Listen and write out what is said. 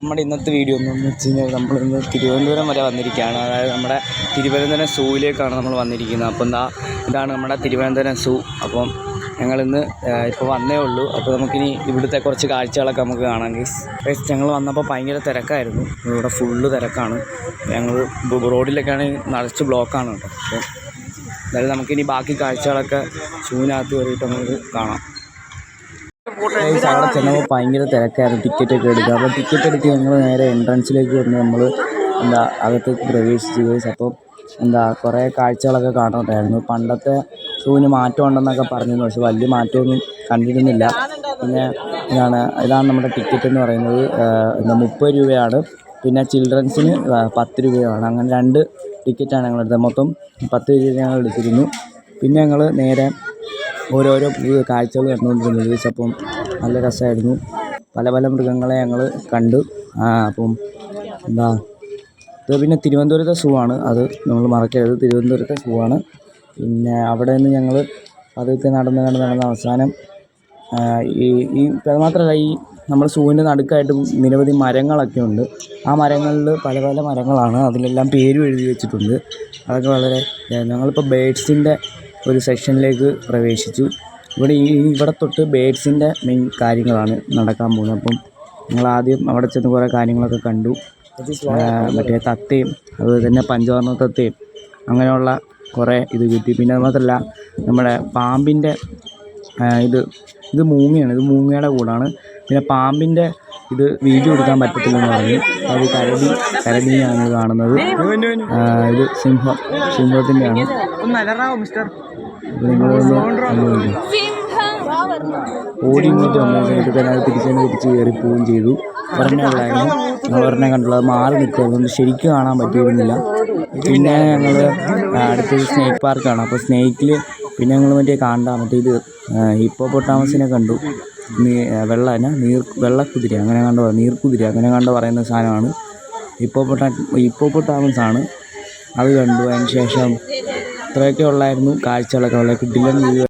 നമ്മുടെ ഇന്നത്തെ വീഡിയോ എന്ന് വെച്ച് കഴിഞ്ഞാൽ നമ്മളിന്ന് തിരുവനന്തപുരം വരെ വന്നിരിക്കുകയാണ്. അതായത് നമ്മുടെ തിരുവനന്തപുരം സൂവിലേക്കാണ് നമ്മൾ വന്നിരിക്കുന്നത്. അപ്പം ഇതാണ് നമ്മുടെ തിരുവനന്തപുരം സൂ. അപ്പം ഞങ്ങളിന്ന് ഇപ്പോൾ വന്നേ ഉള്ളൂ. അപ്പോൾ നമുക്കിനി ഇവിടുത്തെ കുറച്ച് കാഴ്ചകളൊക്കെ നമുക്ക് കാണാം. ഗൈസ് ഞങ്ങൾ വന്നപ്പോൾ ഭയങ്കര തിരക്കായിരുന്നു. ഇവിടെ ഫുള്ള് തിരക്കാണ്. ഞങ്ങൾ റോഡിലൊക്കെയാണ് നിറച്ച് ബ്ലോക്കാണ് കേട്ടോ. അപ്പോൾ എന്തായാലും നമുക്കിനി ബാക്കി കാഴ്ചകളൊക്കെ സൂവിനകത്ത് കയറിയിട്ട് നമുക്ക് കാണാം. അവിടെ ചെന്നപ്പോൾ ഭയങ്കര തിരക്കായിരുന്നു ടിക്കറ്റൊക്കെ എടുക്കുക. അപ്പോൾ ടിക്കറ്റ് എടുത്ത് ഞങ്ങൾ നേരെ എൻട്രൻസിലേക്ക് വന്ന് നമ്മൾ അകത്തേക്ക് പ്രവേശിച്ചു. അപ്പം കുറേ കാഴ്ചകളൊക്കെ കാണുന്നുണ്ടായിരുന്നു. പണ്ടത്തെ സൂവിന് മാറ്റം ഉണ്ടെന്നൊക്കെ പറഞ്ഞിരുന്നു, പക്ഷെ വലിയ മാറ്റമൊന്നും കണ്ടിരുന്നില്ല. പിന്നെ ഇതാണ് നമ്മുടെ ടിക്കറ്റ് എന്ന് പറയുന്നത്. 30 രൂപയാണ്. പിന്നെ ചിൽഡ്രൻസിന് 10 രൂപയാണ്. അങ്ങനെ 2 ടിക്കറ്റാണ് ഞങ്ങൾ എടുത്തത്. മൊത്തം 10 രൂപ ഞങ്ങൾ എടുത്തിരുന്നു. പിന്നെ ഞങ്ങൾ നേരെ ഓരോരോ കാഴ്ചകൾ കണ്ടുകൊണ്ടിരുന്നത്. അപ്പം നല്ല രസമായിരുന്നു. പല പല മൃഗങ്ങളെ ഞങ്ങൾ കണ്ടു. അപ്പം ഇത് പിന്നെ തിരുവനന്തപുരത്തെ സൂ ആണ്. അത് നമ്മൾ മറക്കരുത്, തിരുവനന്തപുരത്തെ സൂ ആണ്. പിന്നെ അവിടെ നിന്ന് ഞങ്ങൾ അതൊക്കെ നടന്ന് അവസാനം അത് മാത്രമല്ല, നമ്മൾ സൂവിൻ്റെ നടുക്കായിട്ട് നിരവധി മരങ്ങളൊക്കെ ഉണ്ട്. ആ മരങ്ങളിൽ പല പല മരങ്ങളാണ്. അതിലെല്ലാം പേരും എഴുതി വെച്ചിട്ടുണ്ട്. അതൊക്കെ വളരെ ഞങ്ങളിപ്പോൾ ബേഡ്സിൻ്റെ ഒരു സെക്ഷനിലേക്ക് പ്രവേശിച്ചു. ഇവിടെ തൊട്ട് ബേഡ്സിൻ്റെ മെയിൻ കാര്യങ്ങളാണ് നടക്കാൻ പോകുന്നത്. അപ്പം ഞങ്ങൾ ആദ്യം അവിടെ ചെന്ന് കുറേ കാര്യങ്ങളൊക്കെ കണ്ടു. മറ്റേ തത്തയും അതുപോലെ തന്നെ പഞ്ചവർണ്ണ തത്തയും അങ്ങനെയുള്ള കുറേ ഇത് കിട്ടി. പിന്നെ അത് മാത്രമല്ല, നമ്മുടെ പാമ്പിൻ്റെ ഇത് മൂങ്ങയാണ്. ഇത് മൂങ്ങയുടെ കൂടാണ്. പിന്നെ പാമ്പിൻ്റെ ഇത് വീഡിയോ എടുക്കാൻ പറ്റത്തില്ലെന്ന് പറഞ്ഞു. അത് കരടിയാണ് കാണുന്നത്. ഇത് സിംഹത്തിൻ്റെയാണ്. ഓടി ഇങ്ങോട്ട് വന്നിട്ട് തന്നെ അത് തിരിച്ച് കയറി പോവുകയും ചെയ്തു. ഒരെണ്ണം ഉള്ളായിരുന്നു, ഞങ്ങൾ ഒരെണ്ണം കണ്ടുള്ളൂ. അത് മാറി നിൽക്കുക, അതുകൊണ്ട് ശരിക്കും കാണാൻ പറ്റിയിരുന്നില്ല. പിന്നെ ഞങ്ങൾ അടുത്തത് സ്നേക്ക് പാർക്കാണ്. അപ്പോൾ സ്നേക്കിൽ പിന്നെ ഞങ്ങൾ മറ്റേ ഹിപ്പോപ്പൊട്ടാമസിനെ കണ്ടു. വെള്ളക്കുതിര അങ്ങനെ കണ്ടു, നീർക്കുതിര അങ്ങനെ കണ്ടു പറയുന്ന സാധനമാണ് ഹിപ്പോപ്പൊട്ടാമസ് ആണ്. അത് കണ്ടു. അതിന് ശേഷം ഇത്രയൊക്കെ ഉള്ളായിരുന്നു കാഴ്ചകളൊക്കെ. വളരെ കിടിലൻ വ്യൂ